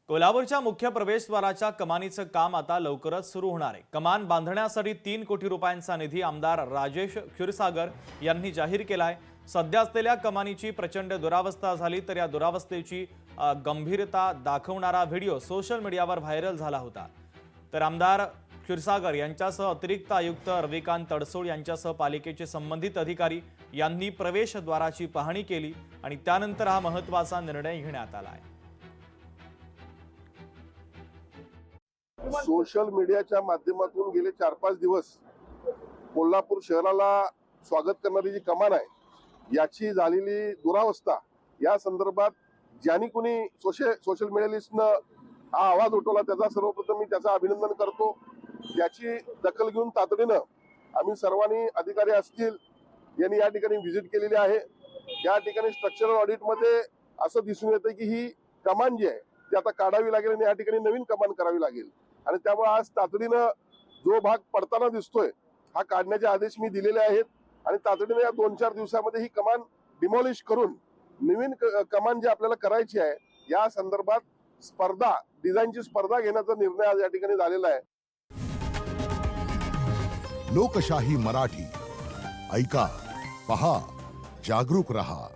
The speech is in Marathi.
कोल्हापूरच्या मुख्य प्रवेशद्वाराच्या कमानीचं काम आता लवकरच सुरू होणार आहे। कमान बांधण्यासाठी 3 कोटी रुपयांचा निधी आमदार राजेश क्षीरसागर यांनी जाहीर केलाय। सध्या असलेल्या कमानीची प्रचंड दुरावस्था झाली, तर या दुरावस्थेची गंभीरता दाखवणारा व्हिडिओ सोशल मीडियावर व्हायरल झाला होता। तर आमदार क्षीरसागर यांच्यासह अतिरिक्त आयुक्त रविकांत तडसोड यांच्यासह पालिकेचे संबंधित अधिकारी यांनी प्रवेशद्वाराची पाहणी केली आणि त्यानंतर हा महत्त्वाचा निर्णय घेण्यात आला आहे। सोशल मीडियाच्या माध्यमातून गेले 4-5 दिवस कोल्हापूर शहराला स्वागत करणारी जी कमान आहे याची झालेली दुरावस्था या संदर्भात ज्यांनी कुणी सोशल मीडियालिस्टनं हा आवाज उठवला त्याचा सर्वप्रथम मी त्याचं अभिनंदन करतो। याची दखल घेऊन तातडीनं आम्ही सर्वांनी अधिकारी असतील यांनी या ठिकाणी व्हिजिट केलेली आहे। या ठिकाणी स्ट्रक्चरल ऑडिटमध्ये असं दिसून येतं की ही कमान जी आहे ती आता काढावी लागेल आणि या ठिकाणी नवीन कमान करावी लागेल आणि त्यामुळे आज तातडीनं जो भाग पडताना दिसतोय हा काढण्याचे आदेश मी दिलेले आहेत आणि तातडीनं या 2-4 दिवसामध्ये ही कमान डिमॉलिश करून नवीन कमान जी आपल्याला करायची आहे या संदर्भात स्पर्धा डिझाईनची स्पर्धा घेण्याचा निर्णय आज या ठिकाणी झालेला आहे। लोकशाही मराठी ऐका, पहा, जागरूक रहा।